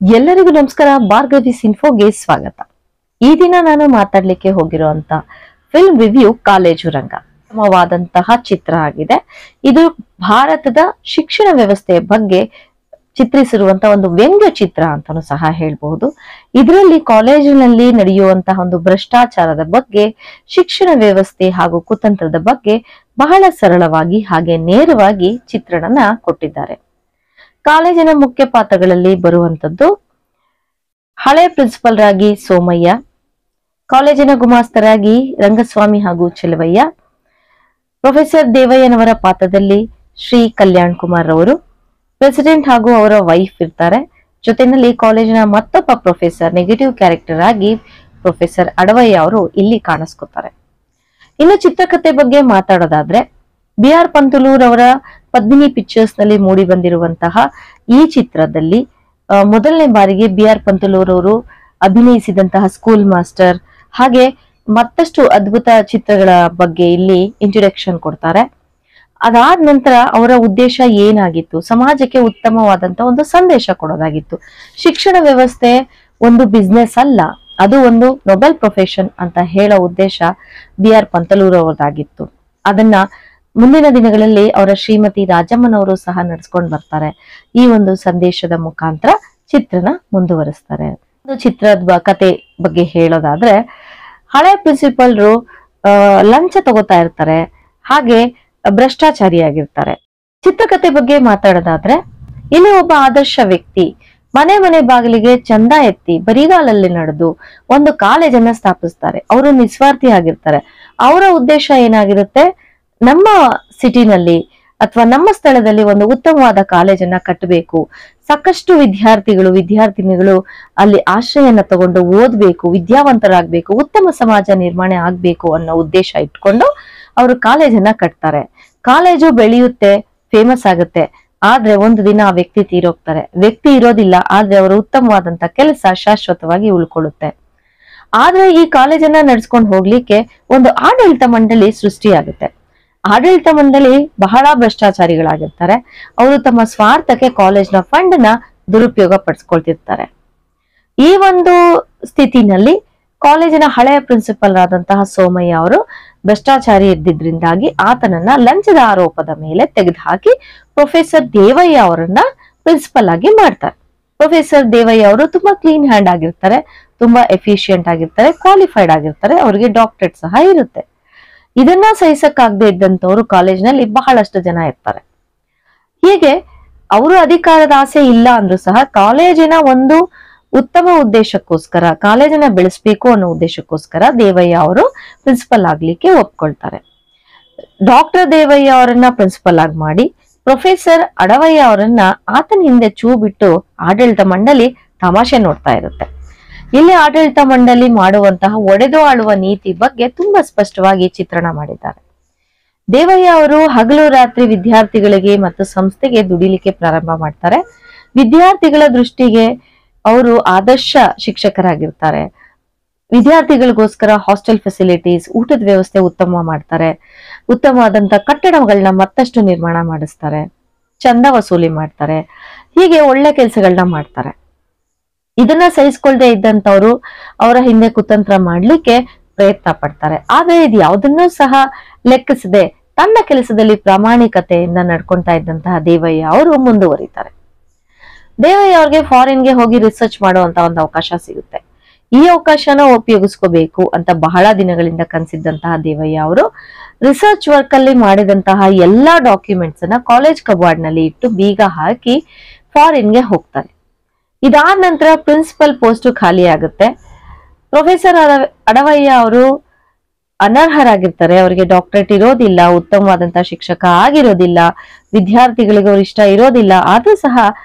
ಎಲ್ಲರಿಗೂ ನಮಸ್ಕಾರ. ಭಾರ್ಗವಿಸ್ ಇನ್ಫೋಗೆ ಸ್ವಾಗತ. ಈ ದಿನ ನಾನು ಮಾತಾಡ್ಲಿಕ್ಕೆ ಹೋಗಿರುವಂತ ಫಿಲ್ಮ್ ರಿವ್ಯೂ ಕಾಲೇಜು ರಂಗ ಉತ್ತಮವಾದಂತಹ ಚಿತ್ರ ಆಗಿದೆ. ಇದು ಭಾರತದ ಶಿಕ್ಷಣ ವ್ಯವಸ್ಥೆಯ ಬಗ್ಗೆ ಚಿತ್ರಿಸಿರುವಂತಹ ಒಂದು ವ್ಯಂಗ್ಯ ಚಿತ್ರ ಅಂತಾನೂ ಸಹ ಹೇಳ್ಬಹುದು. ಇದರಲ್ಲಿ ಕಾಲೇಜಿನಲ್ಲಿ ನಡೆಯುವಂತಹ ಒಂದು ಭ್ರಷ್ಟಾಚಾರದ ಬಗ್ಗೆ, ಶಿಕ್ಷಣ ವ್ಯವಸ್ಥೆ ಹಾಗೂ ಕುತಂತ್ರದ ಬಗ್ಗೆ ಬಹಳ ಸರಳವಾಗಿ ಹಾಗೆ ನೇರವಾಗಿ ಚಿತ್ರಣನ ಕೊಟ್ಟಿದ್ದಾರೆ. ಕಾಲೇಜಿನ ಮುಖ್ಯ ಪಾತ್ರಗಳಲ್ಲಿ ಬರುವಂತದ್ದು ಹಳೆ ಪ್ರಿನ್ಸಿಪಲ್ ರಾಗಿ ಸೋಮಯ್ಯ, ಕಾಲೇಜಿನ ಗುಮಾಸ್ತರಾಗಿ ರಂಗಸ್ವಾಮಿ ಹಾಗೂ ಚೆಲುವಯ್ಯ, ಪ್ರೊಫೆಸರ್ ದೇವಯ್ಯನವರ ಪಾತ್ರದಲ್ಲಿ ಶ್ರೀ ಕಲ್ಯಾಣ್ ಕುಮಾರ್ ಅವರು, ಪ್ರೆಸಿಡೆಂಟ್ ಹಾಗೂ ಅವರ ವೈಫ್ ಇರ್ತಾರೆ. ಜೊತೆಯಲ್ಲಿ ಕಾಲೇಜಿನ ಮತ್ತೊಬ್ಬ ಪ್ರೊಫೆಸರ್ ನೆಗೆಟಿವ್ ಕ್ಯಾರೆಕ್ಟರ್ ಆಗಿ ಪ್ರೊಫೆಸರ್ ಅಡವಯ್ಯ ಅವರು ಇಲ್ಲಿ ಕಾಣಿಸ್ಕೊತಾರೆ. ಇನ್ನು ಚಿತ್ರಕಥೆ ಬಗ್ಗೆ ಮಾತಾಡೋದಾದ್ರೆ, BR ಪಂತುಲೂರ್ ಅವರ ಪದ್ಮಿನಿ ಪಿಕ್ಚರ್ಸ್ ನಲ್ಲಿ ಮೂಡಿ ಬಂದಿರುವಂತಹ ಈ ಚಿತ್ರದಲ್ಲಿ ಮೊದಲನೇ ಬಾರಿಗೆ BR ಪಂತುಲೂರ್ ಅವರು ಅಭಿನಯಿಸಿದಂತಹ ಸ್ಕೂಲ್ ಮಾಸ್ಟರ್ ಹಾಗೆ ಮತ್ತಷ್ಟು ಅದ್ಭುತ ಚಿತ್ರಗಳ ಬಗ್ಗೆ ಇಲ್ಲಿ ಇಂಟ್ರೊಡಕ್ಷನ್ ಕೊಡ್ತಾರೆ. ಅದಾದ ನಂತರ ಅವರ ಉದ್ದೇಶ ಏನಾಗಿತ್ತು, ಸಮಾಜಕ್ಕೆ ಉತ್ತಮವಾದಂತ ಒಂದು ಸಂದೇಶ ಕೊಡೋದಾಗಿತ್ತು. ಶಿಕ್ಷಣ ವ್ಯವಸ್ಥೆ ಒಂದು ಬಿಸ್ನೆಸ್ ಅಲ್ಲ, ಅದು ಒಂದು ನೊಬೆಲ್ ಪ್ರೊಫೆಷನ್ ಅಂತ ಹೇಳೋ ಉದ್ದೇಶ BR ಪಂತಲೂರ್ ಅವರದಾಗಿತ್ತು. ಅದನ್ನ ಮುಂದಿನ ದಿನಗಳಲ್ಲಿ ಅವರ ಶ್ರೀಮತಿ ರಾಜಮ್ಮನವರು ಸಹ ನಡ್ಸ್ಕೊಂಡು ಬರ್ತಾರೆ. ಈ ಒಂದು ಸಂದೇಶದ ಮುಖಾಂತರ ಚಿತ್ರನ ಮುಂದುವರಿಸ್ತಾರೆ. ಚಿತ್ರದ ಕತೆ ಬಗ್ಗೆ ಹೇಳೋದಾದ್ರೆ, ಹಳೆ ಪ್ರಿನ್ಸಿಪಲ್ರು ಲಂಚ ತಗೋತಾ ಇರ್ತಾರೆ, ಹಾಗೆ ಭ್ರಷ್ಟಾಚಾರಿಯಾಗಿರ್ತಾರೆ. ಚಿತ್ರಕಥೆ ಬಗ್ಗೆ ಮಾತಾಡೋದಾದ್ರೆ, ಇಲ್ಲಿ ಒಬ್ಬ ಆದರ್ಶ ವ್ಯಕ್ತಿ ಮನೆ ಮನೆ ಬಾಗಿಲಿಗೆ ಚಂದ ಎತ್ತಿ ಬರಿಗಾಲಲ್ಲಿ ನಡೆದು ಒಂದು ಕಾಲೇಜನ್ನ ಸ್ಥಾಪಿಸ್ತಾರೆ. ಅವರು ನಿಸ್ವಾರ್ಥಿ ಆಗಿರ್ತಾರೆ. ಅವರ ಉದ್ದೇಶ ಏನಾಗಿರುತ್ತೆ, ನಮ್ಮ ಸಿಟಿನಲ್ಲಿ ಅಥವಾ ನಮ್ಮ ಸ್ಥಳದಲ್ಲಿ ಒಂದು ಉತ್ತಮವಾದ ಕಾಲೇಜನ್ನ ಕಟ್ಟಬೇಕು, ಸಾಕಷ್ಟು ವಿದ್ಯಾರ್ಥಿನಿಗಳು ಅಲ್ಲಿ ಆಶ್ರಯನ ತಗೊಂಡು ಓದ್ಬೇಕು, ವಿದ್ಯಾವಂತರಾಗ್ಬೇಕು, ಉತ್ತಮ ಸಮಾಜ ನಿರ್ಮಾಣ ಆಗ್ಬೇಕು ಅನ್ನೋ ಉದ್ದೇಶ ಇಟ್ಕೊಂಡು ಅವರು ಕಾಲೇಜನ್ನ ಕಟ್ತಾರೆ. ಕಾಲೇಜು ಬೆಳೆಯುತ್ತೆ, ಫೇಮಸ್ ಆಗುತ್ತೆ. ಆದ್ರೆ ಒಂದು ದಿನ ಆ ವ್ಯಕ್ತಿ ತೀರೋಗ್ತಾರೆ. ವ್ಯಕ್ತಿ ಇರೋದಿಲ್ಲ, ಆದ್ರೆ ಅವರ ಉತ್ತಮವಾದಂತ ಕೆಲಸ ಶಾಶ್ವತವಾಗಿ ಉಳ್ಕೊಳ್ಳುತ್ತೆ. ಆದ್ರೆ ಈ ಕಾಲೇಜನ್ನ ನಡ್ಸ್ಕೊಂಡು ಹೋಗ್ಲಿಕ್ಕೆ ಒಂದು ಆಡಳಿತ ಮಂಡಳಿ ಸೃಷ್ಟಿಯಾಗುತ್ತೆ. ಆಡಳಿತ ಮಂಡಳಿ ಬಹಳ ಭ್ರಷ್ಟಾಚಾರಿಗಳಾಗಿರ್ತಾರೆ. ಅವರು ತಮ್ಮ ಸ್ವಾರ್ಥಕ್ಕೆ ಕಾಲೇಜ್ನ ಫಂಡ್ ನ ದುರುಪಯೋಗ ಪಡಿಸ್ಕೊಳ್ತಿರ್ತಾರೆ. ಈ ಒಂದು ಸ್ಥಿತಿನಲ್ಲಿ ಕಾಲೇಜಿನ ಹಳೆಯ ಪ್ರಿನ್ಸಿಪಲ್ ಆದಂತಹ ಸೋಮಯ್ಯ ಅವರು ಭ್ರಷ್ಟಾಚಾರಿ ಇದ್ದಿದ್ರಿಂದಾಗಿ ಆತನನ್ನ ಲಂಚದ ಆರೋಪದ ಮೇಲೆ ತೆಗೆದುಹಾಕಿ ಪ್ರೊಫೆಸರ್ ದೇವಯ್ಯ ಅವರನ್ನ ಪ್ರಿನ್ಸಿಪಲ್ ಆಗಿ ಮಾಡ್ತಾರೆ. ಪ್ರೊಫೆಸರ್ ದೇವಯ್ಯ ಅವರು ತುಂಬಾ ಕ್ಲೀನ್ ಹ್ಯಾಂಡ್ ಆಗಿರ್ತಾರೆ, ತುಂಬಾ ಎಫಿಷಿಯಂಟ್ ಆಗಿರ್ತಾರೆ, ಕ್ವಾಲಿಫೈಡ್ ಆಗಿರ್ತಾರೆ, ಅವರಿಗೆ ಡಾಕ್ಟರೇಟ್ ಸಹ ಇರುತ್ತೆ. ಇದನ್ನ ಸಹಿಸಕ್ಕಾಗದೆ ಇದ್ದಂತವ್ರು ಕಾಲೇಜ್ನಲ್ಲಿ ಬಹಳಷ್ಟು ಜನ ಇರ್ತಾರೆ. ಹೀಗೆ ಅವರು ಅಧಿಕಾರದ ಆಸೆ ಇಲ್ಲ ಅಂದ್ರೂ ಸಹ ಕಾಲೇಜಿನ ಒಂದು ಉತ್ತಮ ಉದ್ದೇಶಕ್ಕೋಸ್ಕರ, ಕಾಲೇಜನ್ನ ಬೆಳೆಸ್ಬೇಕು ಅನ್ನೋ ಉದ್ದೇಶಕ್ಕೋಸ್ಕರ ದೇವಯ್ಯ ಅವರು ಪ್ರಿನ್ಸಿಪಲ್ ಆಗ್ಲಿಕ್ಕೆ ಒಪ್ಕೊಳ್ತಾರೆ. ಡಾಕ್ಟರ್ ದೇವಯ್ಯ ಅವರನ್ನ ಪ್ರಿನ್ಸಿಪಲ್ ಆಗಿ ಮಾಡಿ ಪ್ರೊಫೆಸರ್ ಅಡವಯ್ಯ ಅವರನ್ನ ಆತನ ಹಿಂದೆ ಚೂ ಬಿಟ್ಟು ಆಡಳಿತ ಮಂಡಳಿ ತಮಾಷೆ ನೋಡ್ತಾ ಇರುತ್ತೆ. ಇಲ್ಲಿ ಆಡಳಿತ ಮಂಡಳಿ ಮಾಡುವಂತಹ ಒಡೆದು ಆಳುವ ನೀತಿ ಬಗ್ಗೆ ತುಂಬಾ ಸ್ಪಷ್ಟವಾಗಿ ಚಿತ್ರಣ ಮಾಡಿದ್ದಾರೆ. ದೇವಯ್ಯ ಅವರು ಹಗಲು ರಾತ್ರಿ ವಿದ್ಯಾರ್ಥಿಗಳಿಗೆ ಮತ್ತು ಸಂಸ್ಥೆಗೆ ದುಡಿಲಿಕ್ಕೆ ಪ್ರಾರಂಭ ಮಾಡ್ತಾರೆ. ವಿದ್ಯಾರ್ಥಿಗಳ ದೃಷ್ಟಿಗೆ ಅವರು ಆದರ್ಶ ಶಿಕ್ಷಕರಾಗಿರ್ತಾರೆ. ವಿದ್ಯಾರ್ಥಿಗಳಿಗೋಸ್ಕರ ಹಾಸ್ಟೆಲ್ ಫೆಸಿಲಿಟೀಸ್, ಊಟದ ವ್ಯವಸ್ಥೆ ಉತ್ತಮ ಮಾಡ್ತಾರೆ. ಉತ್ತಮವಾದಂತ ಕಟ್ಟಡಗಳನ್ನ ಮತ್ತಷ್ಟು ನಿರ್ಮಾಣ ಮಾಡಿಸ್ತಾರೆ, ಚಂದ ವಸೂಲಿ ಮಾಡ್ತಾರೆ. ಹೀಗೆ ಒಳ್ಳೆ ಕೆಲಸಗಳನ್ನ ಮಾಡ್ತಾರೆ. ಇದನ್ನ ಸಹಿಸ್ಕೊಳ್ದೆ ಇದ್ದಂತವ್ರು ಅವರ ಹಿಂದೆ ಕುತಂತ್ರ ಮಾಡ್ಲಿಕ್ಕೆ ಪ್ರಯತ್ನ ಪಡ್ತಾರೆ. ಆದ್ರೆ ಇದು ಯಾವುದನ್ನೂ ಸಹ ಲೆಕ್ಕಿಸದೆ ತನ್ನ ಕೆಲಸದಲ್ಲಿ ಪ್ರಾಮಾಣಿಕತೆಯಿಂದ ನಡ್ಕೊಂತಾ ಇದ್ದಂತಹ ದೇವಯ್ಯ ಅವರು ಮುಂದುವರಿತಾರೆ. ದೇವಯ್ಯ ಅವ್ರಿಗೆ ಫಾರಿನ್ಗೆ ಹೋಗಿ ರಿಸರ್ಚ್ ಮಾಡುವಂತ ಒಂದು ಅವಕಾಶ ಸಿಗುತ್ತೆ. ಈ ಅವಕಾಶನ ಉಪಯೋಗಿಸ್ಕೋಬೇಕು ಅಂತ ಬಹಳ ದಿನಗಳಿಂದ ಕನಸಿದ್ದಂತಹ ದೇವಯ್ಯ ಅವರು ರಿಸರ್ಚ್ ವರ್ಕ್ ಅಲ್ಲಿ ಮಾಡಿದಂತಹ ಎಲ್ಲಾ ಡಾಕ್ಯುಮೆಂಟ್ಸ್ ಅನ್ನ ಕಾಲೇಜ್ ಕಬಾರ್ಡ್ ನಲ್ಲಿ ಇಟ್ಟು ಬೀಗ ಹಾಕಿ ಫಾರಿನ್ಗೆ ಹೋಗ್ತಾರೆ. ಇದಾದ ನಂತರ ಪ್ರಿನ್ಸಿಪಲ್ ಪೋಸ್ಟ್ ಖಾಲಿ ಆಗುತ್ತೆ. ಪ್ರೊಫೆಸರ್ ಅಡವಯ್ಯ ಅವರು ಅನರ್ಹರಾಗಿರ್ತಾರೆ. ಅವರಿಗೆ ಡಾಕ್ಟರೇಟ್ ಇರೋದಿಲ್ಲ, ಉತ್ತಮವಾದಂತಹ ಶಿಕ್ಷಕ ಆಗಿರೋದಿಲ್ಲ, ವಿದ್ಯಾರ್ಥಿಗಳಿಗೆ ಅವ್ರ ಇಷ್ಟ ಇರೋದಿಲ್ಲ. ಆದ್ರೂ ಸಹ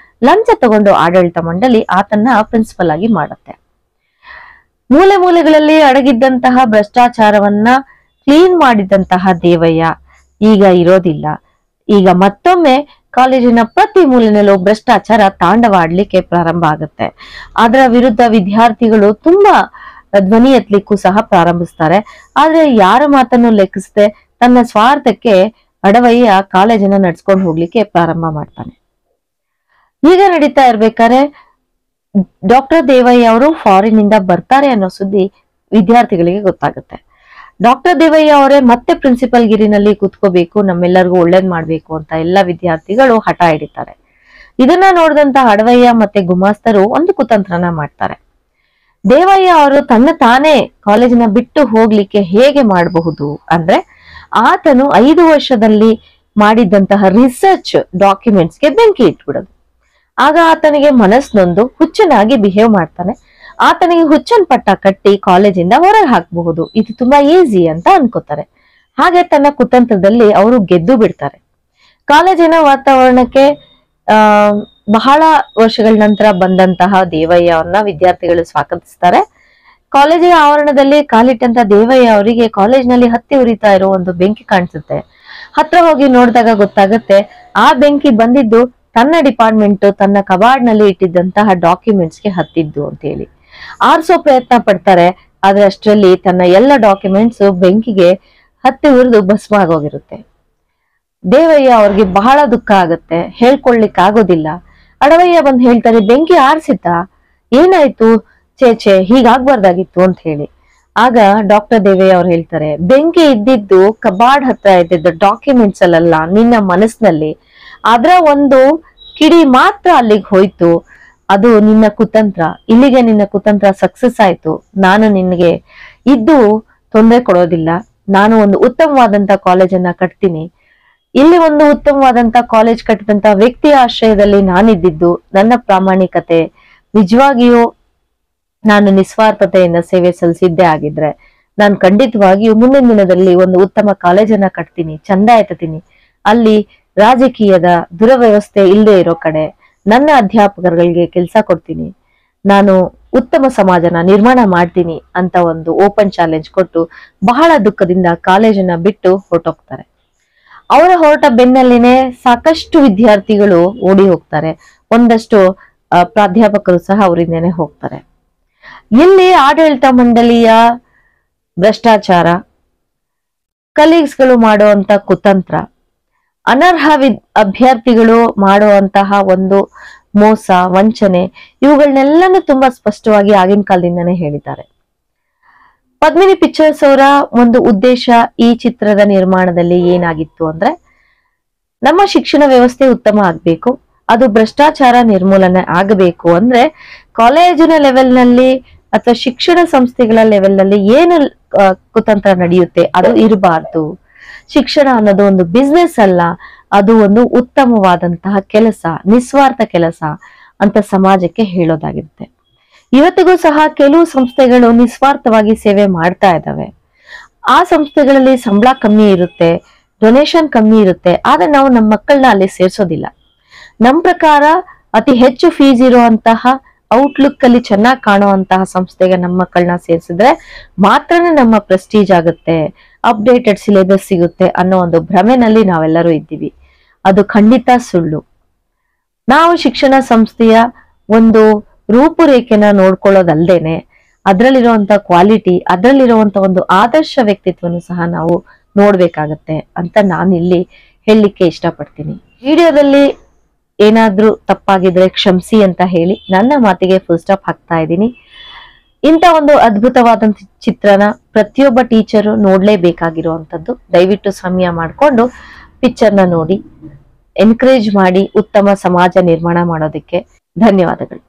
ಲಂಚ ತಗೊಂಡು ಆಡಳಿತ ಮಂಡಳಿ ಆತನ್ನ ಪ್ರಿನ್ಸಿಪಲ್ ಆಗಿ ಮಾಡುತ್ತೆ. ಮೂಲೆ ಮೂಲೆಗಳಲ್ಲಿ ಅಡಗಿದ್ದಂತಹ ಭ್ರಷ್ಟಾಚಾರವನ್ನ ಕ್ಲೀನ್ ಮಾಡಿದಂತಹ ದೇವಯ್ಯ ಈಗ ಇರೋದಿಲ್ಲ. ಈಗ ಮತ್ತೊಮ್ಮೆ ಕಾಲೇಜಿನ ಪ್ರತಿ ಮೂಲೆಯಲ್ಲೂ ಭ್ರಷ್ಟಾಚಾರ ತಾಂಡವಾಡ್ಲಿಕ್ಕೆ ಪ್ರಾರಂಭ ಆಗುತ್ತೆ. ಅದರ ವಿರುದ್ಧ ವಿದ್ಯಾರ್ಥಿಗಳು ತುಂಬಾ ಧ್ವನಿ ಎತ್ತಲಿಕ್ಕೂ ಸಹ ಪ್ರಾರಂಭಿಸ್ತಾರೆ. ಆದ್ರೆ ಯಾರ ಮಾತನ್ನು ಲೆಕ್ಕಿಸದೆ ತನ್ನ ಸ್ವಾರ್ಥಕ್ಕೆ ಅಡವಯ್ಯ ಕಾಲೇಜನ್ನ ನಡ್ಸ್ಕೊಂಡು ಹೋಗ್ಲಿಕ್ಕೆ ಪ್ರಾರಂಭ ಮಾಡ್ತಾನೆ. ಈಗ ನಡೀತಾ ಇರ್ಬೇಕಾದ್ರೆ ಡಾಕ್ಟರ್ ದೇವಯ್ಯ ಅವರು ಫಾರಿನ್ ಇಂದ ಬರ್ತಾರೆ ಅನ್ನೋ ಸುದ್ದಿ ವಿದ್ಯಾರ್ಥಿಗಳಿಗೆ ಗೊತ್ತಾಗುತ್ತೆ. ಡಾಕ್ಟರ್ ದೇವಯ್ಯ ಅವರೇ ಮತ್ತೆ ಪ್ರಿನ್ಸಿಪಲ್ ಗಿರಿನಲ್ಲಿ ಕೂತ್ಕೋಬೇಕು, ನಮ್ಮೆಲ್ಲರಿಗೂ ಒಳ್ಳೇದ್ ಮಾಡ್ಬೇಕು ಅಂತ ಎಲ್ಲ ವಿದ್ಯಾರ್ಥಿಗಳು ಹಠ ಹಿಡಿತಾರೆ. ಇದನ್ನ ನೋಡಿದಂತ ಅಡವಯ್ಯ ಮತ್ತೆ ಗುಮಾಸ್ತರು ಒಂದು ಕುತಂತ್ರನ ಮಾಡ್ತಾರೆ. ದೇವಯ್ಯ ಅವರು ತನ್ನ ತಾನೇ ಕಾಲೇಜಿನ ಬಿಟ್ಟು ಹೋಗ್ಲಿಕ್ಕೆ ಹೇಗೆ ಮಾಡಬಹುದು ಅಂದ್ರೆ, ಆತನು 5 ವರ್ಷದಲ್ಲಿ ಮಾಡಿದ್ದಂತಹ ರಿಸರ್ಚ್ ಡಾಕ್ಯುಮೆಂಟ್ಸ್ಗೆ ಬೆಂಕಿ ಇಟ್ಬಿಡೋದು. ಆಗ ಆತನಿಗೆ ಮನಸ್ನೊಂದು ಹುಚ್ಚನಾಗಿ ಬಿಹೇವ್ ಮಾಡ್ತಾನೆ. ಆತನಿಗೆ ಹುಚ್ಚನ್ ಪಟ್ಟ ಕಟ್ಟಿ ಕಾಲೇಜಿಂದ ಹೊರಗೆ ಹಾಕಬಹುದು, ಇದು ತುಂಬಾ ಈಸಿ ಅಂತ ಅನ್ಕೋತಾರೆ. ಹಾಗೆ ತನ್ನ ಕುತಂತ್ರದಲ್ಲಿ ಅವರು ಗೆದ್ದು ಬಿಡ್ತಾರೆ. ಕಾಲೇಜಿನ ವಾತಾವರಣಕ್ಕೆ ಬಹಳ ವರ್ಷಗಳ ನಂತರ ಬಂದಂತಹ ದೇವಯ್ಯ ಅವ್ರನ್ನ ವಿದ್ಯಾರ್ಥಿಗಳು ಸ್ವಾಗತಿಸ್ತಾರೆ. ಕಾಲೇಜಿನ ಆವರಣದಲ್ಲಿ ಕಾಲಿಟ್ಟಂತ ದೇವಯ್ಯ ಅವರಿಗೆ ಕಾಲೇಜ್ನಲ್ಲಿ ಹತ್ತಿ ಉರಿತಾ ಇರೋ ಒಂದು ಬೆಂಕಿ ಕಾಣಿಸುತ್ತೆ. ಹತ್ರ ಹೋಗಿ ನೋಡಿದಾಗ ಗೊತ್ತಾಗುತ್ತೆ ಆ ಬೆಂಕಿ ಬಂದಿದ್ದು ತನ್ನ ಡಿಪಾರ್ಟ್ಮೆಂಟ್ ತನ್ನ ಕಬಾಡ್ನಲ್ಲಿ ಇಟ್ಟಿದ್ದಂತಹ ಡಾಕ್ಯುಮೆಂಟ್ಸ್ಗೆ ಹತ್ತಿದ್ದು ಅಂತ ಹೇಳಿ ಆರಿಸೋ ಪ್ರಯತ್ನ ಪಡ್ತಾರೆ. ಆದ್ರೆ ಅಷ್ಟರಲ್ಲಿ ತನ್ನ ಎಲ್ಲ ಡಾಕ್ಯುಮೆಂಟ್ಸ್ ಬೆಂಕಿಗೆ ಹತ್ತಿ ಉರಿದು ಭಸ್ಮ ಆಗೋಗಿರುತ್ತೆ. ದೇವಯ್ಯ ಅವ್ರಿಗೆ ಬಹಳ ದುಃಖ ಆಗುತ್ತೆ, ಹೇಳ್ಕೊಳ್ಲಿಕ್ ಆಗೋದಿಲ್ಲ. ಅಡವಯ್ಯ ಬಂದ್ ಹೇಳ್ತಾರೆ, ಬೆಂಕಿ ಆರಿಸಿತ, ಏನಾಯ್ತು, ಚೇಚೆ ಹೀಗಾಗ್ಬಾರ್ದಾಗಿತ್ತು ಅಂತ ಹೇಳಿ. ಆಗ ಡಾಕ್ಟರ್ ದೇವಯ್ಯ ಅವ್ರು ಹೇಳ್ತಾರೆ, ಬೆಂಕಿ ಇದ್ದಿದ್ದು ಕಬಾಡ್ ಹತ್ರ ಇದ್ದಿದ್ದು ಡಾಕ್ಯುಮೆಂಟ್ಸ್ ಅಲ್ಲ, ನಿನ್ನ ಮನಸ್ಸಿನಲ್ಲಿ. ಅದರ ಒಂದು ಕಿಡಿ ಮಾತ್ರ ಅಲ್ಲಿಗೆ ಹೋಯ್ತು, ಅದು ನಿನ್ನ ಕುತಂತ್ರ. ಇಲ್ಲಿಗೆ ನಿನ್ನ ಕುತಂತ್ರ ಸಕ್ಸಸ್ ಆಯ್ತು. ನಾನು ನಿನ್ಗೆ ಇದ್ದು ತೊಂದರೆ ಕೊಡೋದಿಲ್ಲ. ನಾನು ಒಂದು ಉತ್ತಮವಾದಂತ ಕಾಲೇಜನ್ನ ಕಟ್ತೀನಿ. ಇಲ್ಲಿ ಒಂದು ಉತ್ತಮವಾದಂತ ಕಾಲೇಜ್ ಕಟ್ಟಿದಂತ ವ್ಯಕ್ತಿಯ ಆಶ್ರಯದಲ್ಲಿ ನಾನಿದ್ದಿದ್ದು ನನ್ನ ಪ್ರಾಮಾಣಿಕತೆ, ನಿಜವಾಗಿಯೂ ನಾನು ನಿಸ್ವಾರ್ಥತೆಯಿಂದ ಸೇವೆ ಸಲ್ಲಿಸಿದ್ದೇ ಆಗಿದ್ರೆ ನಾನು ಖಂಡಿತವಾಗಿಯೂ ಮುಂದಿನ ದಿನದಲ್ಲಿ ಒಂದು ಉತ್ತಮ ಕಾಲೇಜನ್ನ ಕಟ್ತೀನಿ, ಚಂದ ಎತ್ತತೀನಿ. ಅಲ್ಲಿ ರಾಜಕೀಯದ ದುರವ್ಯವಸ್ಥೆ ಇಲ್ಲದೆ ಇರೋ ಕಡೆ ನನ್ನ ಅಧ್ಯಾಪಕರುಗಳಿಗೆ ಕೆಲಸ ಕೊಡ್ತೀನಿ. ನಾನು ಉತ್ತಮ ಸಮಾಜನ ನಿರ್ಮಾಣ ಮಾಡ್ತೀನಿ ಅಂತ ಒಂದು ಓಪನ್ ಚಾಲೆಂಜ್ ಕೊಟ್ಟು ಬಹಳ ದುಃಖದಿಂದ ಕಾಲೇಜನ್ನ ಬಿಟ್ಟು ಹೊರಟೋಗ್ತಾರೆ. ಅವರ ಹೊರಟ ಬೆನ್ನಲ್ಲಿನೇ ಸಾಕಷ್ಟು ವಿದ್ಯಾರ್ಥಿಗಳು ಓಡಿ ಹೋಗ್ತಾರೆ. ಒಂದಷ್ಟು ಪ್ರಾಧ್ಯಾಪಕರು ಸಹ ಅವರಿಂದನೇ ಹೋಗ್ತಾರೆ. ಇಲ್ಲಿ ಆಡಳಿತ ಮಂಡಳಿಯ ಭ್ರಷ್ಟಾಚಾರ, ಕಲೀಗ್ಸ್ಗಳು ಮಾಡುವಂತ ಕುತಂತ್ರ, ಅನರ್ಹ ಅಭ್ಯರ್ಥಿಗಳು ಮಾಡುವಂತಹ ಒಂದು ಮೋಸ, ವಂಚನೆ, ಇವುಗಳನ್ನೆಲ್ಲನೂ ತುಂಬಾ ಸ್ಪಷ್ಟವಾಗಿ ಆಗಿನ ಕಾಲದಿಂದನೇ ಹೇಳಿದ್ದಾರೆ. ಪದ್ಮಿನಿ ಪಿಕ್ಚರ್ಸ್ ಅವರ ಒಂದು ಉದ್ದೇಶ ಈ ಚಿತ್ರದ ನಿರ್ಮಾಣದಲ್ಲಿ ಏನಾಗಿತ್ತು ಅಂದ್ರೆ, ನಮ್ಮ ಶಿಕ್ಷಣ ವ್ಯವಸ್ಥೆ ಉತ್ತಮ ಆಗ್ಬೇಕು, ಅದು ಭ್ರಷ್ಟಾಚಾರ ನಿರ್ಮೂಲನೆ ಆಗಬೇಕು ಅಂದ್ರೆ ಕಾಲೇಜಿನ ಲೆವೆಲ್ನಲ್ಲಿ ಅಥವಾ ಶಿಕ್ಷಣ ಸಂಸ್ಥೆಗಳ ಲೆವೆಲ್ನಲ್ಲಿ ಏನು ಕುತಂತ್ರ ನಡೆಯುತ್ತೆ ಅದು ಇರಬಾರ್ದು. ಶಿಕ್ಷಣ ಅನ್ನೋದು ಒಂದು ಬಿಸ್ನೆಸ್ ಅಲ್ಲ, ಅದು ಒಂದು ಉತ್ತಮವಾದಂತಹ ಕೆಲಸ, ನಿಸ್ವಾರ್ಥ ಕೆಲಸ ಅಂತ ಸಮಾಜಕ್ಕೆ ಹೇಳೋದಾಗಿರುತ್ತೆ. ಇವತ್ತಿಗೂ ಸಹ ಕೆಲವು ಸಂಸ್ಥೆಗಳು ನಿಸ್ವಾರ್ಥವಾಗಿ ಸೇವೆ ಮಾಡ್ತಾ ಇದ್ದಾವೆ. ಆ ಸಂಸ್ಥೆಗಳಲ್ಲಿ ಸಂಬಳ ಕಮ್ಮಿ ಇರುತ್ತೆ, ಡೊನೇಷನ್ ಕಮ್ಮಿ ಇರುತ್ತೆ, ಆದ್ರೆ ನಾವು ನಮ್ಮ ಮಕ್ಕಳನ್ನ ಅಲ್ಲಿ ಸೇರ್ಸೋದಿಲ್ಲ. ನಮ್ಮ ಪ್ರಕಾರ ಅತಿ ಹೆಚ್ಚು ಫೀಸ್ ಇರುವಂತಹ, ಔಟ್ಲುಕ್ ಅಲ್ಲಿ ಚೆನ್ನಾಗಿ ಕಾಣುವಂತಹ ಸಂಸ್ಥೆಗೆ ನಮ್ಮ ಮಕ್ಕಳನ್ನ ಸೇರಿಸಿದ್ರೆ ಮಾತ್ರನೇ ನಮ್ಮ ಪ್ರೆಸ್ಟೀಜ್ ಆಗುತ್ತೆ, ಅಪ್ಡೇಟೆಡ್ ಸಿಲೆಬಸ್ ಸಿಗುತ್ತೆ ಅನ್ನೋ ಒಂದು ಭ್ರಮೆನಲ್ಲಿ ನಾವೆಲ್ಲರೂ ಇದ್ದೀವಿ. ಅದು ಖಂಡಿತ ಸುಳ್ಳು. ನಾವು ಶಿಕ್ಷಣ ಸಂಸ್ಥೆಯ ಒಂದು ರೂಪುರೇಖೆನ ನೋಡ್ಕೊಳ್ಳೋದಲ್ದೇನೆ ಅದರಲ್ಲಿರುವಂತ ಕ್ವಾಲಿಟಿ, ಅದರಲ್ಲಿರುವಂತ ಒಂದು ಆದರ್ಶ ವ್ಯಕ್ತಿತ್ವನು ಸಹ ನಾವು ನೋಡ್ಬೇಕಾಗತ್ತೆ ಅಂತ ನಾನು ಇಲ್ಲಿ ಹೇಳಲಿಕ್ಕೆ ಇಷ್ಟಪಡ್ತೀನಿ. ವಿಡಿಯೋದಲ್ಲಿ ಏನಾದ್ರೂ ತಪ್ಪಾಗಿದ್ರೆ ಕ್ಷಮಿಸಿ ಅಂತ ಹೇಳಿ ನನ್ನ ಮಾತಿಗೆ ಫುಲ್ ಸ್ಟಾಪ್ ಹಾಕ್ತಾ ಇದ್ದೀನಿ. ಇಂಥ ಒಂದು ಅದ್ಭುತವಾದಂತ ಚಿತ್ರನ ಪ್ರತಿಯೊಬ್ಬ ಟೀಚರು ನೋಡ್ಲೇಬೇಕಾಗಿರುವಂತದ್ದು. ದಯವಿಟ್ಟು ಸಮಯ ಮಾಡಿಕೊಂಡು ಪಿಕ್ಚರ್ನ ನೋಡಿ ಎನ್ಕರೇಜ್ ಮಾಡಿ ಉತ್ತಮ ಸಮಾಜ ನಿರ್ಮಾಣ ಮಾಡೋದಕ್ಕೆ. ಧನ್ಯವಾದಗಳು.